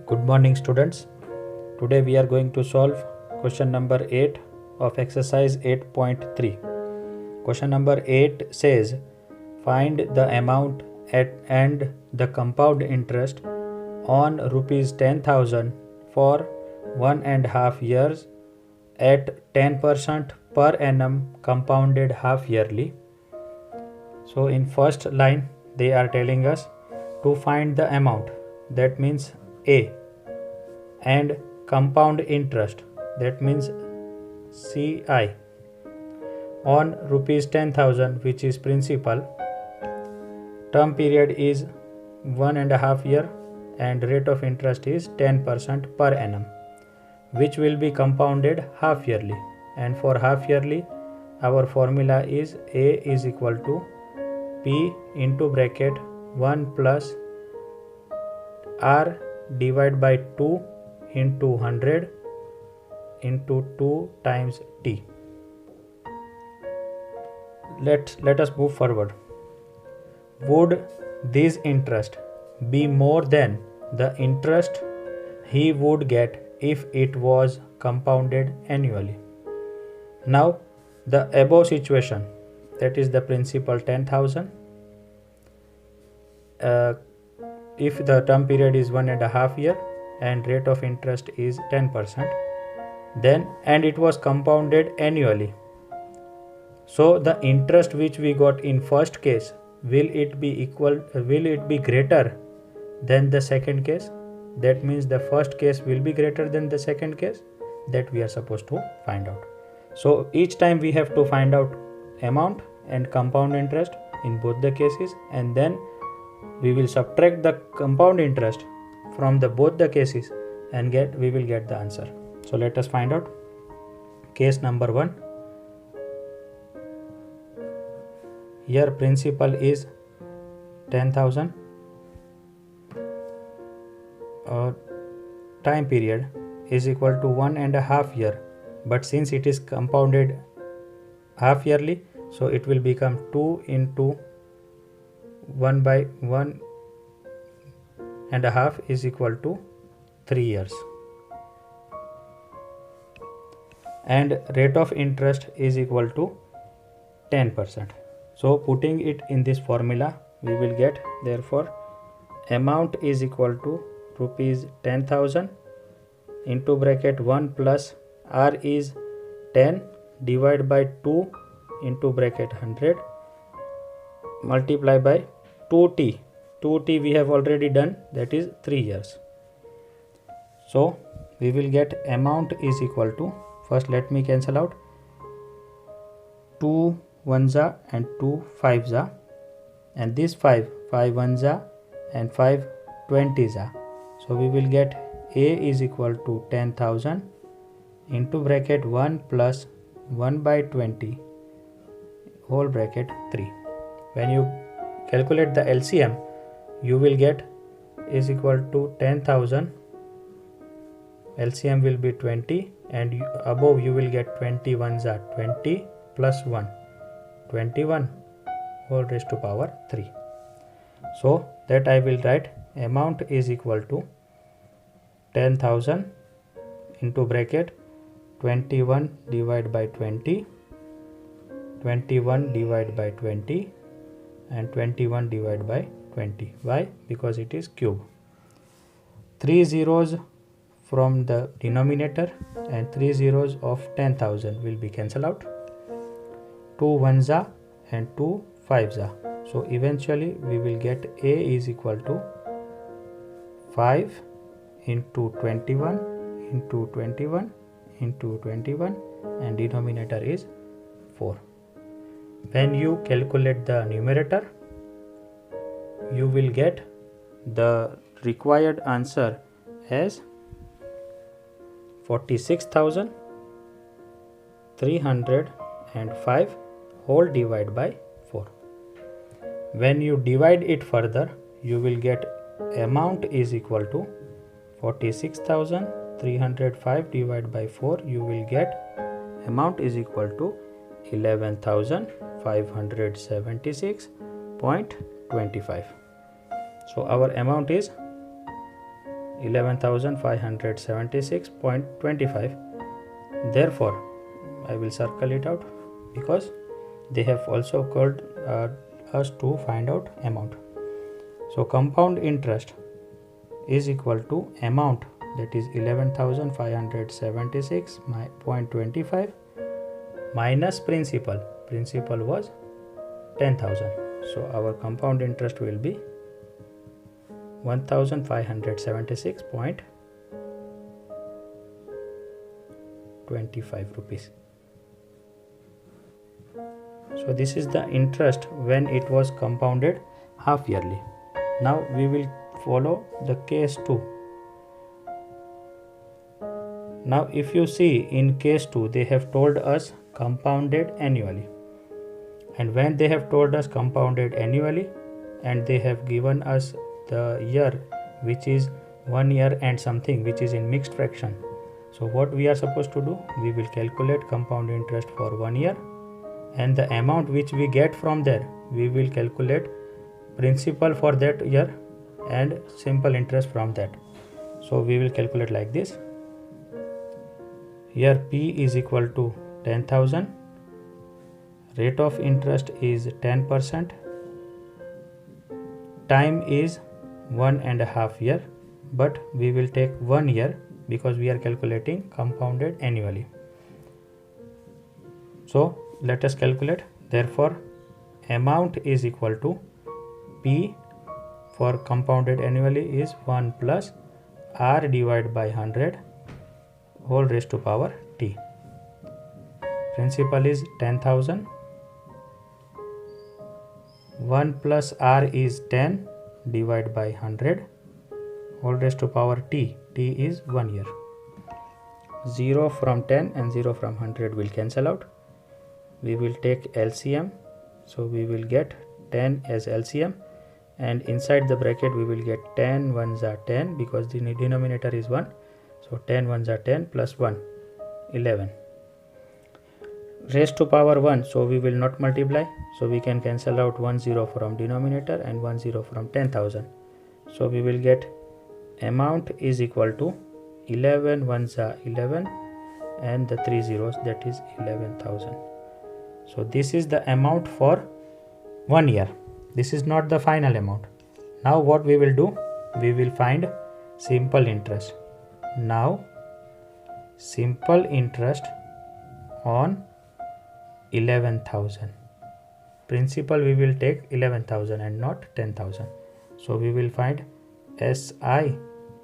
Good morning, students. Today we are going to solve question number 8 of exercise 8.3. Question number 8 says find the amount and the compound interest on rupees 10,000 for 1.5 years at 10% per annum compounded half yearly. So in first line they are telling us to find the amount, that means A, and compound interest, that means CI, on rupees 10,000, which is principal. Term period is 1.5 year and rate of interest is 10% per annum, which will be compounded half yearly. And for half yearly our formula is A is equal to P into bracket 1 plus R divided by 2 into 100 into 2 times T. Let us move forward. Would this interest be more than the interest he would get if it was compounded annually? Now the above situation, that is the principal 10,000, if the term period is 1.5 year and rate of interest is 10%, then and it was compounded annually, so the interest which we got in first case, will it be greater than the second case? That means the first case will be greater than the second case. That we are supposed to find out. So each time we have to find out amount and compound interest in both the cases, and then we will subtract the compound interest from the both the cases and we will get the answer. So let us find out. Case number 1. Here principal is 10,000. Time period is equal to 1.5 year, but since it is compounded half yearly, so it will become 2 into 1 by 1.5 is equal to 3 years. And rate of interest is equal to 10%. So putting it in this formula, we will get, therefore amount is equal to rupees 10,000 into bracket 1 plus R is 10 divided by 2 into bracket 100 multiply by 2t. 2t we have already done, that is 3 years. So we will get amount is equal to, first let me cancel out 2 1s and 2 5s, and this 5 1s and 5 20s. So we will get A is equal to 10,000 into bracket 1 plus 1 by 20 whole bracket 3. When you calculate the LCM, you will get is equal to 10,000, LCM will be 20, and above you will get 21s are 20 plus 1, 21 whole raised to power 3. So that I will write amount is equal to 10,000 into bracket 21 divided by 20, 21 divided by 20 and 21 divided by 20. Why? Because it is cube. 3 zeros from the denominator and 3 zeros of 10,000 will be cancelled out. 2 1s and 2 5s. So eventually we will get A is equal to 5 into 21 into 21 into 21 and denominator is 4. When you calculate the numerator, you will get the required answer as 46,305 whole divided by 4. When you divide it further, you will get amount is equal to 46,305 divided by 4. You will get amount is equal to 11,576.25. So our amount is 11,576.25. Therefore, I will circle it out because they have also called us to find out amount. So compound interest is equal to amount, that is 11,576.25 minus principal. Principal was 10,000. So our compound interest will be 1,576.25 rupees. So this is the interest when it was compounded half yearly. Now we will follow the case 2. Now if you see in case 2, they have told us compounded annually. And when they have told us compounded annually and they have given us the year which is 1 year and something, which is in mixed fraction. So what we are supposed to do? We will calculate compound interest for 1 year, and the amount which we get from there, we will calculate principal for that year and simple interest from that. So we will calculate like this. Here P is equal to 10,000. Rate of interest is 10%. Time is 1.5 year, but we will take 1 year because we are calculating compounded annually. So let us calculate. Therefore, amount is equal to P for compounded annually is 1 plus R divided by 100 whole raised to power T. Principal is 10,000. 1 plus R is 10 divided by 100 whole raised to power T. T is 1 year. 0 from 10 and 0 from 100 will cancel out. We will take LCM. So we will get 10 as LCM, and inside the bracket we will get 10 ones are 10 because the denominator is 1. So 10 ones are 10 plus 1, 11. Raised to power 1, so we will not multiply. So we can cancel out 1 0 from denominator and 1 0 from 10,000. So we will get amount is equal to 11 ones are 11 and the 3 zeros, that is 11,000. So this is the amount for 1 year. This is not the final amount. Now what we will do? We will find simple interest. Now simple interest on 11,000. Principal we will take 11,000 and not 10,000. So we will find SI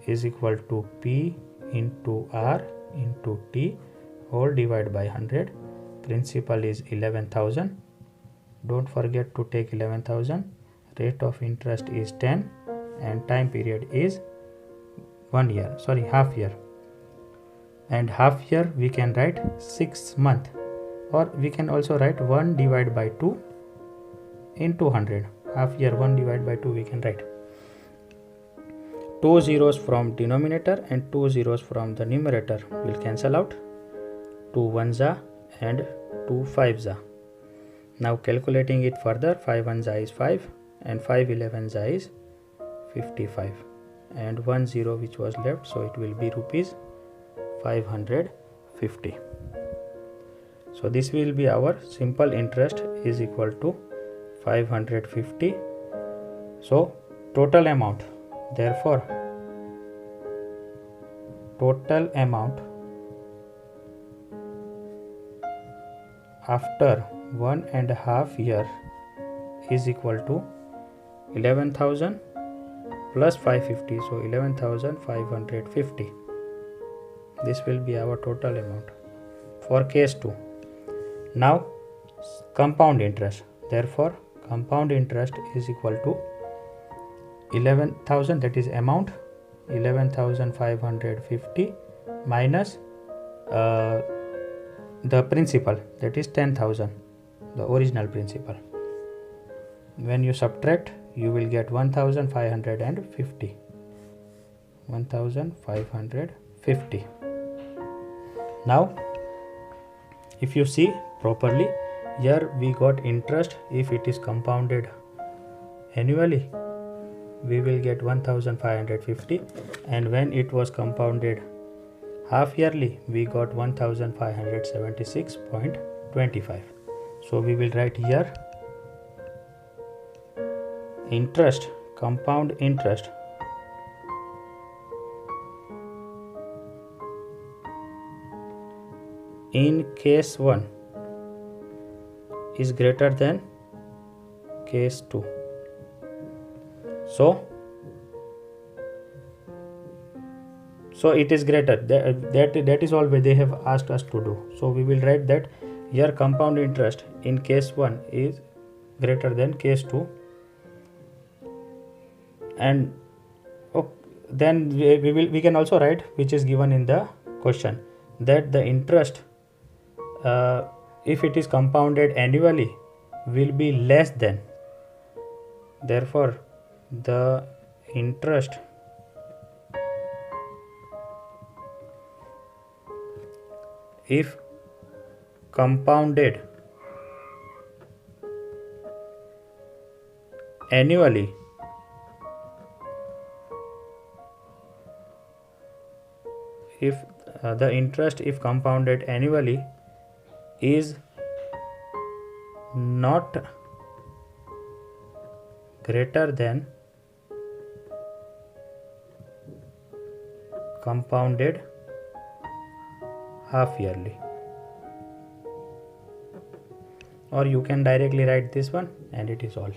is equal to P into R into T whole divided by 100. Principal is 11,000. Don't forget to take 11,000. Rate of interest is 10 and time period is 1 year, half year. And half year we can write 6 months, or we can also write 1 divided by 2 into 100. Half year 1 divided by 2 we can write. 2 zeros from denominator and 2 zeros from the numerator will cancel out. 2 ones are and 2 fives are. Now calculating it further, 5 ones are is 5 and 5 11s are is 55 and 1 0 which was left, so it will be rupees 550. So this will be our simple interest is equal to 550. So total amount, therefore total amount after 1.5 year is equal to 11,000 plus 550, so 11,550. This will be our total amount for case 2. Now compound interest, therefore compound interest is equal to 11,000, that is amount 11,550 minus the principal, that is 10,000, the original principal. When you subtract, you will get 1,550. 1,550. Now if you see properly, here we got interest if it is compounded annually. we will get 1550, and when it was compounded half yearly we got 1576.25. So we will write here interest, compound interest in case 1 is greater than case 2. So it is greater, that is all they have asked us to do. So we will write that here compound interest in case 1 is greater than case 2, and then we can also write, which is given in the question, that the interest if it is compounded annually will be less than, therefore the interest if compounded annually the interest if compounded annually is not greater than compounded half yearly, or you can directly write this one and it is all.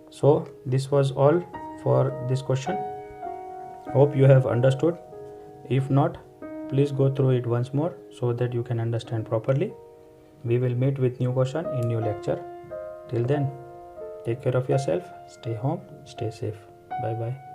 So this was all for this question. Hope you have understood. If not, please go through it once more so that you can understand properly. We will meet with new question in new lecture. Till then, take care of yourself, stay home, stay safe. Bye bye.